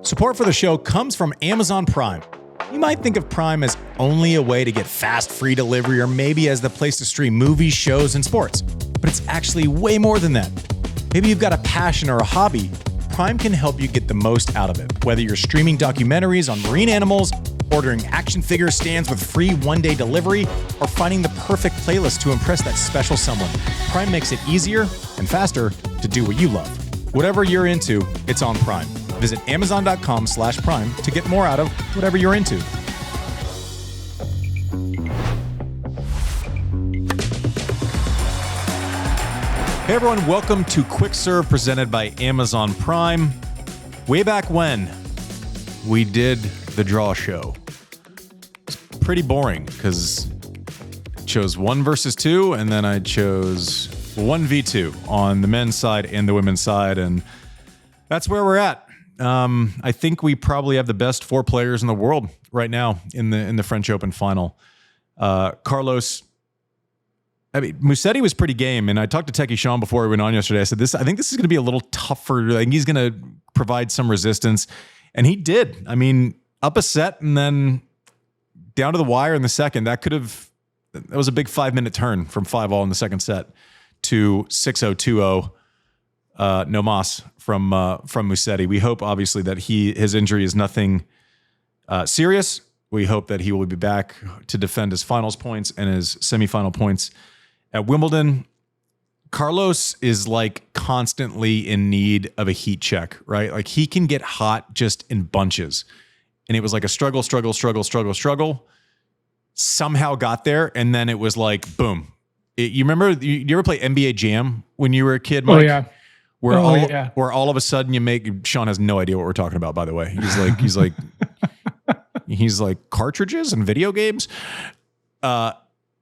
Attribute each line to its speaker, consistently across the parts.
Speaker 1: Support for the show comes from Amazon Prime. You might think of Prime as only a way to get fast, free delivery, or maybe as the place to stream movies, shows, and sports. But it's actually way more than that. Maybe you've got a passion or a hobby. Prime can help you get the most out of it. Whether you're streaming documentaries on marine animals, ordering action figure stands with free one-day delivery, or finding the perfect playlist to impress that special someone, Prime makes it easier and faster to do what you love. Whatever you're into, it's on Prime. Visit Amazon.com/Prime to get more out of whatever you're into. Hey everyone, welcome to Quick Serve presented by Amazon Prime. Way back when we did the draw show, it's pretty boring because I chose 1 versus 2 and then I chose 1v2 on the men's side and the women's side, and that's where we're at. I think we probably have the best 4 players in the world right now in the French Open final. Carlos, Musetti was pretty game, and I talked to Techie Sean before we went on yesterday. I said, I think this is going to be a little tougher. I think he's going to provide some resistance, and he did. I mean, up a set and then down to the wire in the second. That was a big 5-minute turn from 5-all in the second set to 6-0, 2-0. No mas from Musetti. We hope obviously that his injury is nothing serious. We hope that he will be back to defend his finals points and his semifinal points at Wimbledon. Carlos is like constantly in need of a heat check, right? Like he can get hot just in bunches. And it was like a struggle. Somehow got there, and then it was like boom. You remember? You ever play NBA Jam when you were a kid, Mike?
Speaker 2: Oh yeah.
Speaker 1: Where all of a sudden you make Sean has no idea what we're talking about, by the way. He's like cartridges and video games.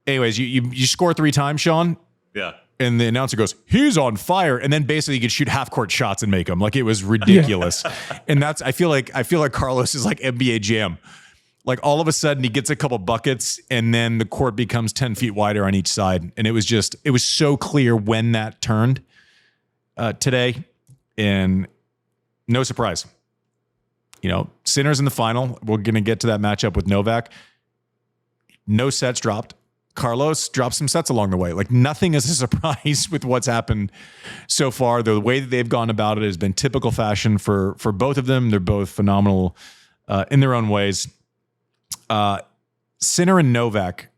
Speaker 1: Anyways, you score 3 times, Sean.
Speaker 3: Yeah.
Speaker 1: And the announcer goes, he's on fire. And then basically you could shoot half court shots and make them. Like it was ridiculous. Yeah. And I feel like Carlos is like NBA Jam. Like all of a sudden he gets a couple buckets and then the court becomes 10 feet wider on each side. And it was so clear when that turned today. And no surprise. Sinner's in the final. We're going to get to that matchup with Novak. No sets dropped. Carlos dropped some sets along the way. Like nothing is a surprise with what's happened so far. The way that they've gone about it has been typical fashion for both of them. They're both phenomenal in their own ways. Sinner and Novak,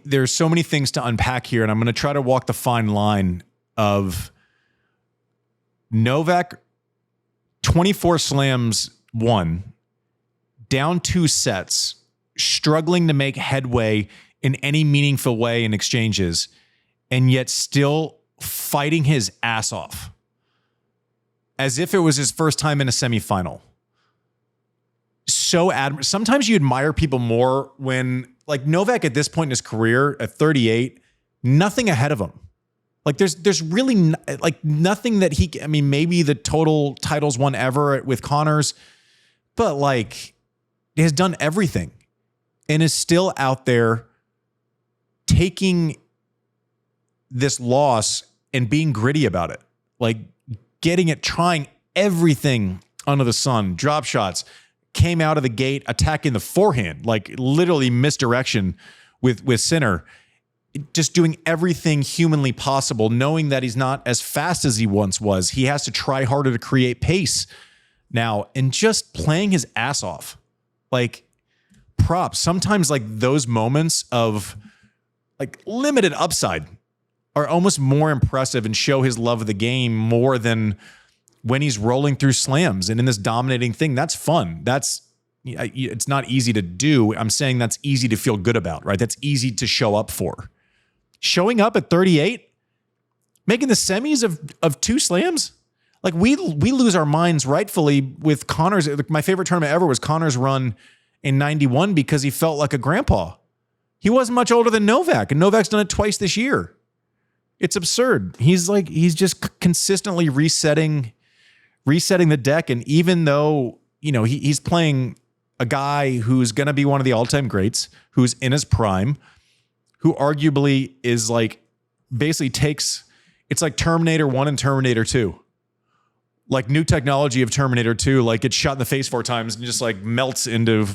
Speaker 1: there's so many things to unpack here, and I'm going to try to walk the fine line of Novak 24 slams won, down 2 sets, struggling to make headway in any meaningful way in exchanges, and yet still fighting his ass off as if it was his first time in a semifinal. Sometimes you admire people more when, like Novak at this point in his career at 38, nothing ahead of him. Like there's really like nothing that maybe the total titles won ever with Connors, but like he has done everything and is still out there taking this loss and being gritty about it. Like getting it, trying everything under the sun, drop shots, came out of the gate, attacking the forehand, like literally misdirection with Sinner. Just doing everything humanly possible, knowing that he's not as fast as he once was. He has to try harder to create pace now and just playing his ass off. Like props. Sometimes like those moments of like limited upside are almost more impressive and show his love of the game more than when he's rolling through slams and in this dominating thing. That's fun. It's not easy to do. I'm saying that's easy to feel good about, right? That's easy to show up for. Showing up at 38, making the semis of 2 slams. Like we lose our minds rightfully with Connors. My favorite tournament ever was Connors' run in 91 because he felt like a grandpa. He wasn't much older than Novak, and Novak's done it twice this year. It's absurd. He's just consistently resetting the deck. And even though, he's playing a guy who's going to be one of the all-time greats, who's in his prime, who arguably is like basically takes, it's like Terminator 1 and Terminator 2. Like new technology of Terminator 2, like gets shot in the face 4 times and just like melts into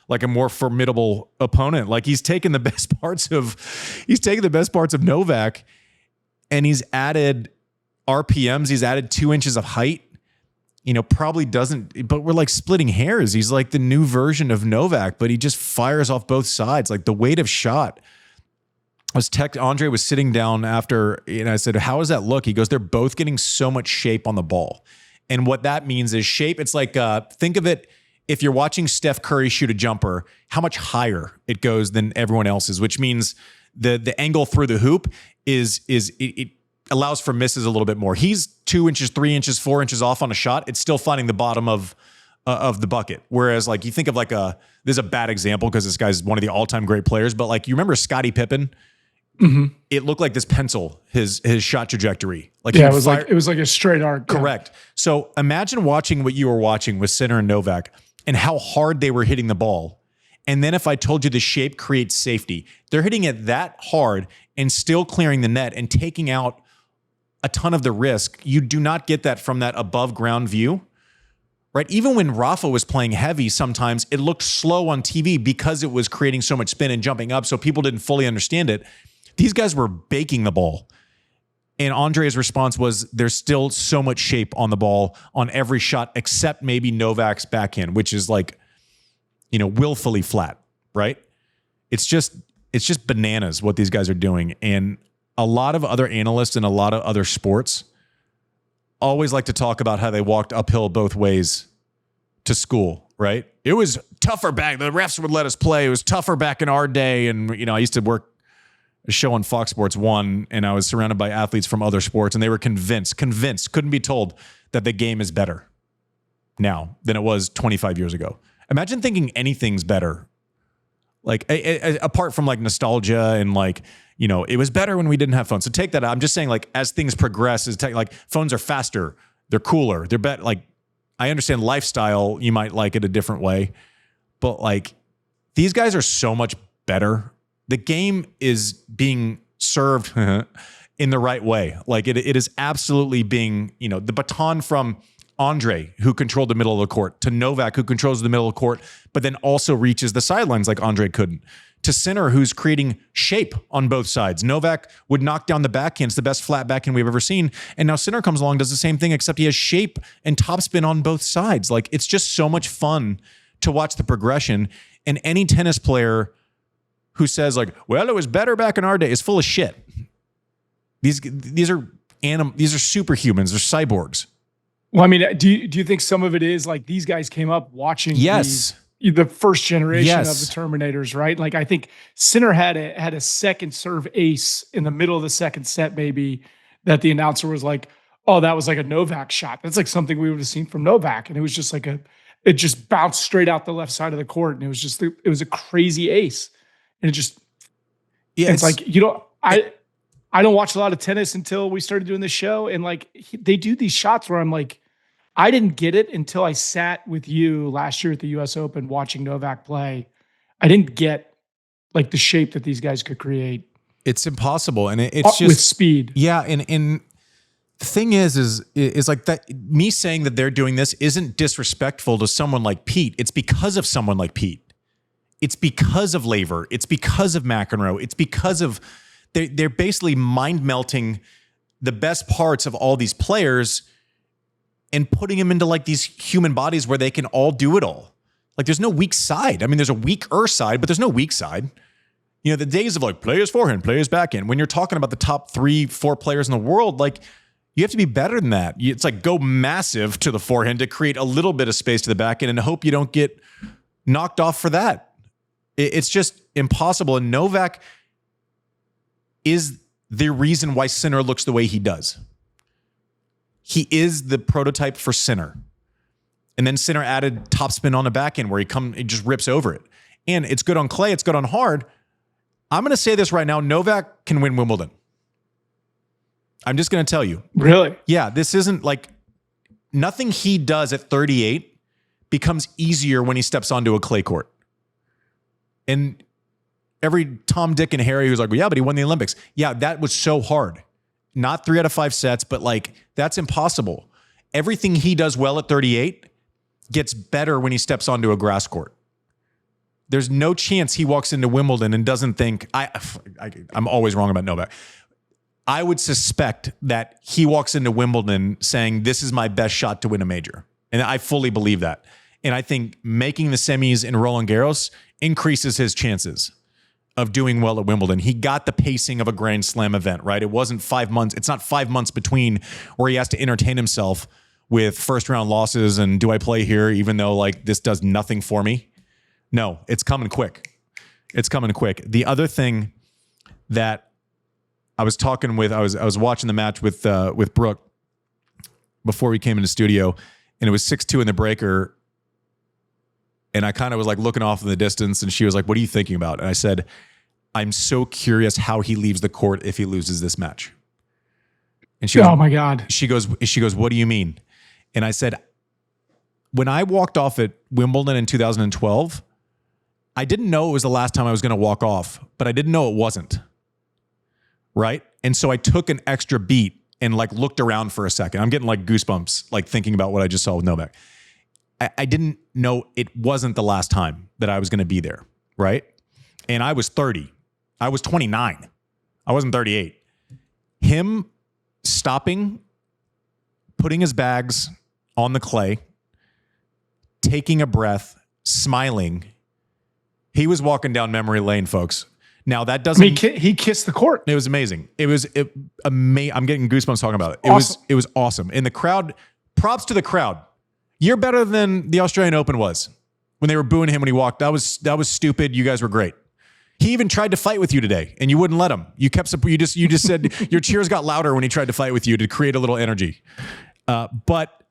Speaker 1: like a more formidable opponent. Like he's taken the best parts of Novak and he's added RPMs. He's added 2 inches of height. Probably doesn't, but we're like splitting hairs. He's like the new version of Novak, but he just fires off both sides. Like the weight of shot. Andre was sitting down after, and I said, how does that look? He goes, they're both getting so much shape on the ball. And what that means is shape. It's like, think of it, if you're watching Steph Curry shoot a jumper, how much higher it goes than everyone else's, which means the angle through the hoop it allows for misses a little bit more. He's 2 inches, 3 inches, 4 inches off on a shot. It's still finding the bottom of the bucket. Whereas like you think of like this is a bad example because this guy's one of the all-time great players, but like you remember Scottie Pippen? Mm-hmm. It looked like this pencil, his shot trajectory. Like
Speaker 2: it was like a straight arc.
Speaker 1: Correct. Yeah. So imagine watching what you were watching with Sinner and Novak and how hard they were hitting the ball. And then if I told you the shape creates safety, they're hitting it that hard and still clearing the net and taking out a ton of the risk. You do not get that from that above ground view, right? Even when Rafa was playing heavy, sometimes it looked slow on TV because it was creating so much spin and jumping up. So people didn't fully understand it. These guys were baking the ball. And Andre's response was, there's still so much shape on the ball on every shot, except maybe Novak's backhand, which is like, willfully flat, right? It's just bananas what these guys are doing. And a lot of other analysts in a lot of other sports always like to talk about how they walked uphill both ways to school, right? It was tougher back. The refs would let us play. It was tougher back in our day. And, I used to work a show on Fox Sports 1, and I was surrounded by athletes from other sports, and they were convinced, couldn't be told that the game is better now than it was 25 years ago. Imagine thinking anything's better. Like, apart from like nostalgia and like, it was better when we didn't have phones. So take that out. I'm just saying, like, as things progress, like phones are faster, they're cooler, they're better. Like, I understand lifestyle, you might like it a different way, but like, these guys are so much better. The game is being served in the right way. Like it is absolutely being, the baton from Andre, who controlled the middle of the court, to Novak, who controls the middle of the court, but then also reaches the sidelines like Andre couldn't, to Sinner, who's creating shape on both sides. Novak would knock down the backhand. It's the best flat backhand we've ever seen. And now Sinner comes along, does the same thing, except he has shape and topspin on both sides. Like, it's just so much fun to watch the progression. And any tennis player who says like, well, it was better back in our day, is full of shit. These are superhumans. They're cyborgs.
Speaker 2: Well, I mean, do you think some of it is like these guys came up watching the first generation of the Terminators, right? Like, I think Sinner had a second serve ace in the middle of the second set, maybe, that the announcer was like, oh, that was like a Novak shot. That's like something we would have seen from Novak. And it was just like it just bounced straight out the left side of the court. And it was a crazy ace. And it just, it's like, I don't watch a lot of tennis until we started doing this show. And like, they do these shots where I'm like, I didn't get it until I sat with you last year at the US Open watching Novak play. I didn't get like the shape that these guys could create.
Speaker 1: It's impossible. And it's just
Speaker 2: with speed.
Speaker 1: Yeah. And the thing is like that, me saying that they're doing this isn't disrespectful to someone like Pete. It's because of someone like Pete. It's because of Laver. It's because of McEnroe. It's because of they're basically mind melting the best parts of all these players and putting them into like these human bodies where they can all do it all. Like, there's no weak side. I mean, there's a weaker side, but there's no weak side. The days of like play his forehand, play his backhand. When you're talking about the top 3-4 players in the world, like, you have to be better than that. It's like go massive to the forehand to create a little bit of space to the backhand and hope you don't get knocked off for that. It's just impossible. And Novak is the reason why Sinner looks the way he does. He is the prototype for Sinner. And then Sinner added topspin on the backhand where he just rips over it. And it's good on clay. It's good on hard. I'm going to say this right now. Novak can win Wimbledon. I'm just going to tell you.
Speaker 2: Really?
Speaker 1: Yeah, this isn't like nothing he does at 38 becomes easier when he steps onto a clay court. And every Tom, Dick, and Harry who's like, well, yeah, but he won the Olympics. Yeah, that was so hard. Not 3 out of 5 sets, but like, that's impossible. everything he does well at 38 gets better when he steps onto a grass court. There's no chance he walks into Wimbledon and doesn't think, I'm always wrong about Novak. I would suspect that he walks into Wimbledon saying, this is my best shot to win a major. And I fully believe that. And I think making the semis in Roland Garros increases his chances of doing well at Wimbledon. He got the pacing of a Grand Slam event, right? It wasn't 5 months. It's not 5 months between where he has to entertain himself with first round losses and do I play here even though like this does nothing for me? No, it's coming quick. It's coming quick. The other thing that I was talking with, I was watching the match with Brooke before we came into studio, and it was 6-2 in the breaker. And I kind of was like looking off in the distance, and she was like, what are you thinking about? And I said, I'm so curious how he leaves the court if he loses this match. And she goes,
Speaker 2: oh my God.
Speaker 1: She goes, what do you mean? And I said, when I walked off at Wimbledon in 2012, I didn't know it was the last time I was going to walk off, but I didn't know it wasn't. Right? And so I took an extra beat and like looked around for a second. I'm getting like goosebumps, like thinking about what I just saw with Novak. I didn't know it wasn't the last time that I was going to be there. Right? And I was 30. I was 29. I wasn't 38. Him stopping, putting his bags on the clay, taking a breath, smiling. He was walking down memory lane, folks. Now that doesn't.
Speaker 2: I mean, he kissed the court.
Speaker 1: It was amazing. It was amazing. I'm getting goosebumps talking about it. It was awesome. And the crowd. Props to the crowd. You're better than the Australian Open was when they were booing him when he walked. That was stupid. You guys were great. He even tried to fight with you today, and you wouldn't let him. You just said your cheers got louder when he tried to fight with you to create a little energy. But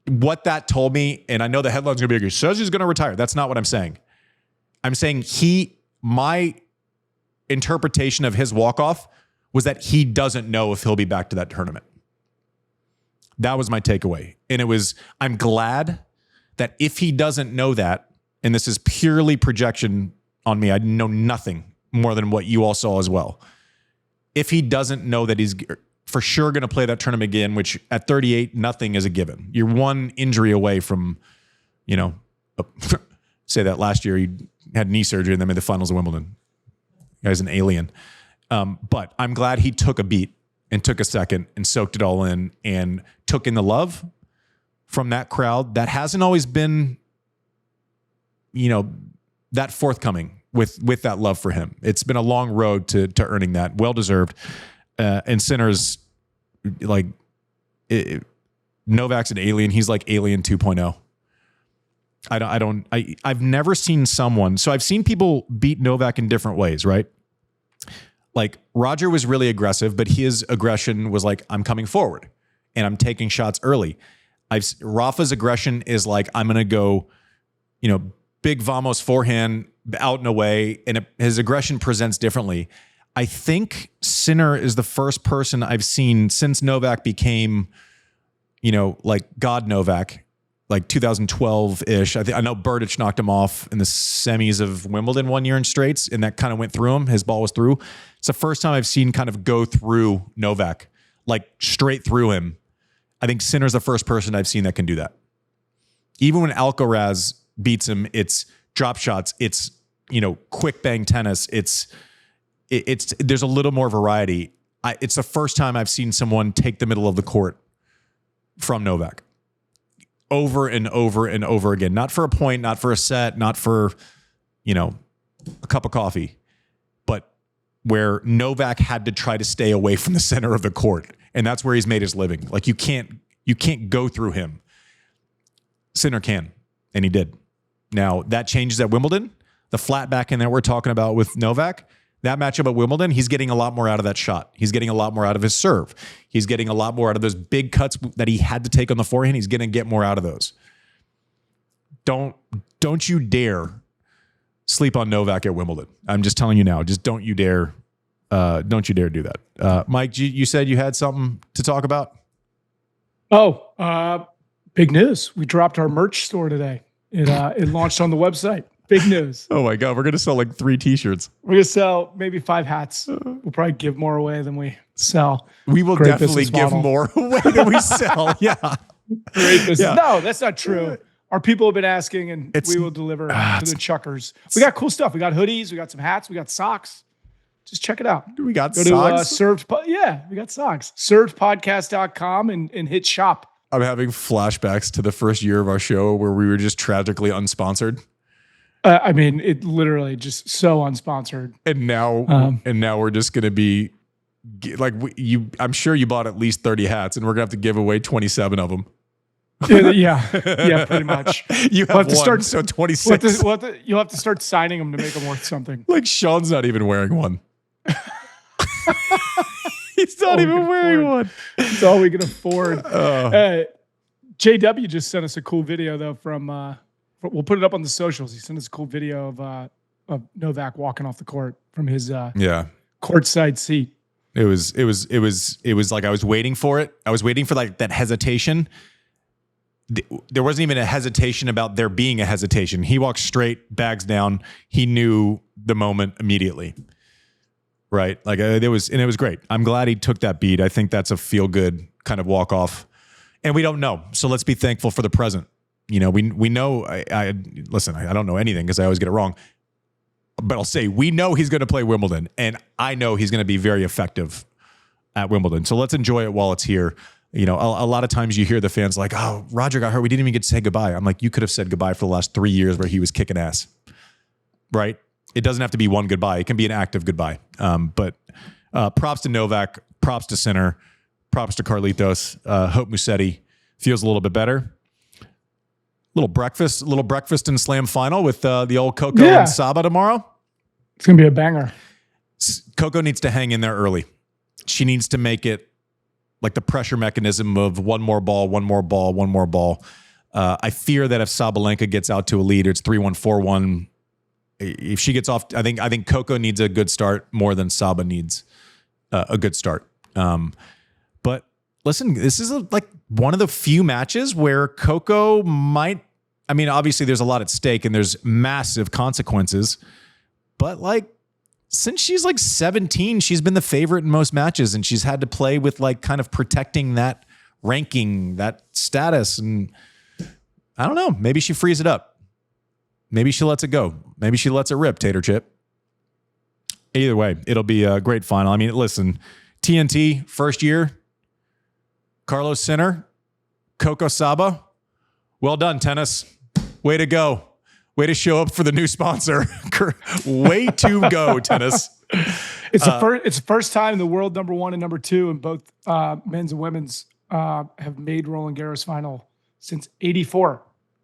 Speaker 1: what that told me, and I know the headline's gonna be like, he says he's gonna retire. That's not what I'm saying. I'm saying my interpretation of his walk-off was that he doesn't know if he'll be back to that tournament. That was my takeaway. And I'm glad that if he doesn't know that, and this is purely projection on me, I know nothing more than what you all saw as well. If he doesn't know that he's for sure going to play that tournament again, which at 38, nothing is a given. You're one injury away from, say that last year he had knee surgery and then made the finals of Wimbledon. The guy's an alien. But I'm glad he took a beat and took a second and soaked it all in and took in the love from that crowd that hasn't always been, that forthcoming with that love for him. It's been a long road to earning that. Well-deserved. And Sinner's like, Novak's an alien. He's like Alien 2.0. I've never seen someone. So I've seen people beat Novak in different ways, right? Like Roger was really aggressive, but his aggression was like, I'm coming forward and I'm taking shots early. Rafa's aggression is like, I'm going to go, big vamos forehand out and away. And his aggression presents differently. I think Sinner is the first person I've seen since Novak became, like God Novak, like 2012-ish. I know Berdych knocked him off in the semis of Wimbledon one year in straights, and that kind of went through him. His ball was through. It's the first time I've seen kind of go through Novak, like straight through him. I think Sinner's the first person I've seen that can do that. Even when Alcaraz beats him, it's drop shots, it's, quick bang tennis, it's there's a little more variety. It's the first time I've seen someone take the middle of the court from Novak over and over and over again. Not for a point, not for a set, not for, a cup of coffee, but where Novak had to try to stay away from the center of the court. And that's where he's made his living. Like you can't go through him. Sinner can, and he did. Now that changes at Wimbledon. The flat backhand that we're talking about with Novak, that matchup at Wimbledon, he's getting a lot more out of that shot. He's getting a lot more out of his serve. He's getting a lot more out of those big cuts that he had to take on the forehand. He's going to get more out of those. Don't you dare sleep on Novak at Wimbledon. I'm just telling you now. Just don't you dare do that. Mike, you said you had something to talk about?
Speaker 2: Oh, big news. We dropped our merch store today. It launched on the website. Big news.
Speaker 1: Oh my God. We're going to sell like 3 t-shirts.
Speaker 2: We're going to sell maybe 5 hats. We'll probably give more away than we sell.
Speaker 1: We will definitely give more away than we sell. Yeah.
Speaker 2: Great business. Yeah. No, that's not true. Our people have been asking, and we will deliver to the chuckers. We got cool stuff. We got hoodies. We got some hats. We got socks. Just check it out.
Speaker 1: We got socks?
Speaker 2: We got socks. Servedpodcast.com and hit shop.
Speaker 1: I'm having flashbacks to the first year of our show where we were just tragically unsponsored.
Speaker 2: I mean, it literally just so unsponsored.
Speaker 1: And now we're just going to be like, I'm sure you bought at least 30 hats, and we're going to have to give away 27 of them.
Speaker 2: Yeah, pretty much.
Speaker 1: You have to start, so 26.
Speaker 2: You'll have to start signing them to make them worth something.
Speaker 1: Like Sean's not even wearing one. He's not even wearing one.
Speaker 2: It's all we can afford. JW just sent us a cool video though from. We'll put it up on the socials. He sent us a cool video of Novak walking off the court from his courtside seat.
Speaker 1: It was like I was waiting for it. I was waiting for like that hesitation. There wasn't even a hesitation about there being a hesitation. He walked straight, bags down. He knew the moment immediately. Right. Like it was great. I'm glad he took that beat. I think that's a feel good kind of walk off, and we don't know. So let's be thankful for the present. You know, we know, listen, I don't know anything because I always get it wrong, but I'll say, we know he's going to play Wimbledon, and I know he's going to be very effective at Wimbledon. So let's enjoy it while it's here. You know, a lot of times you hear the fans like, oh, Roger got hurt. We didn't even get to say goodbye. I'm like, you could have said goodbye for the last 3 years where he was kicking ass, right? It doesn't have to be one goodbye. It can be an active goodbye. But props to Novak, props to Sinner, props to Carlitos. Hope Musetti feels a little bit better. Little breakfast and slam final with the old Coco and Saba tomorrow.
Speaker 2: It's going to be a banger.
Speaker 1: Coco needs to hang in there early. She needs to make it like the pressure mechanism of one more ball. I fear that if Sabalenka gets out to a lead, or it's 3-1, 4-1, if she gets off, I think Coco needs a good start more than Saba needs a good start. But listen, this is like one of the few matches where Coco might, I mean, obviously there's a lot at stake and there's massive consequences, but like since she's like 17, she's been the favorite in most matches, and she's had to play with like kind of protecting that ranking, that status. And I don't know, maybe she frees it up. Maybe she lets it go. Maybe she lets it rip, Tater Chip. Either way, it'll be a great final. I mean, listen, TNT, first year, Carlos Sinner, Coco Saba. Well done, tennis. Way to go. Way to show up for the new sponsor. Way to go, tennis.
Speaker 2: It's the first time the world number 1 and number 2 in both men's and women's have made Roland Garros final since '84.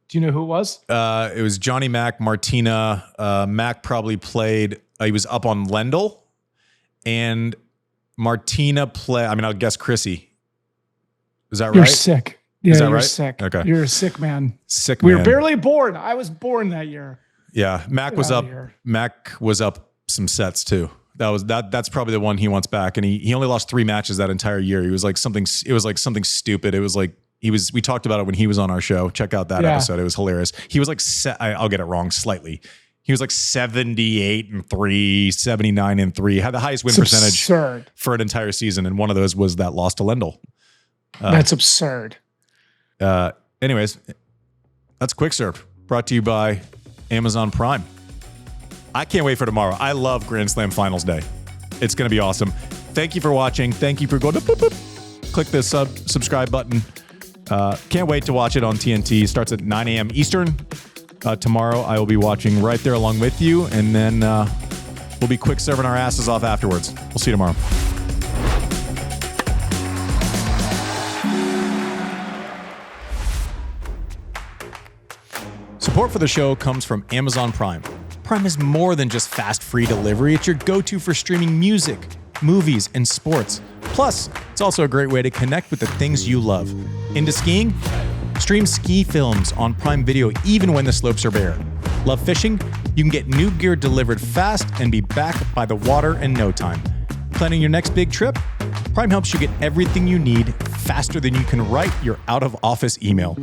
Speaker 2: Do you know who it was?
Speaker 1: It was Johnny Mac, Martina. Mac probably played. He was up on Lendl, and Martina played. I mean, I'll guess Chrissy. Is that right?
Speaker 2: You're sick. Yeah, you're
Speaker 1: right?
Speaker 2: sick.
Speaker 1: Okay.
Speaker 2: You're a sick man.
Speaker 1: Sick man.
Speaker 2: We were barely born. I was born that year.
Speaker 1: Yeah, Mac was up. Mac was up some sets too. That's probably the one he wants back. And he only lost 3 matches that entire year. He was like something. It was like something stupid. It was like we talked about it when he was on our show. Check out that episode. It was hilarious. He was like, I'll get it wrong slightly. He was like 78-3, 79-3. Had the highest win percentage for an entire season, and one of those was that loss to Lendl.
Speaker 2: That's absurd.
Speaker 1: Anyways, that's Quick Serve, brought to you by Amazon Prime. I can't wait for tomorrow. I love Grand Slam Finals Day. It's going to be awesome. Thank you for watching. Thank you for going to click the subscribe button. Can't wait to watch it on TNT. It starts at 9 a.m. Eastern. Tomorrow I will be watching right there along with you, and then we'll be quick serving our asses off afterwards. We'll see you tomorrow. Support for the show comes from Amazon Prime. Prime is more than just fast, free delivery. It's your go-to for streaming music, movies, and sports. Plus, it's also a great way to connect with the things you love. Into skiing? Stream ski films on Prime Video even when the slopes are bare. Love fishing? You can get new gear delivered fast and be back by the water in no time. Planning your next big trip? Prime helps you get everything you need faster than you can write your out-of-office email.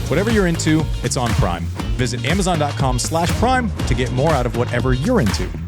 Speaker 1: Whatever you're into, it's on Prime. Visit Amazon.com/Prime to get more out of whatever you're into.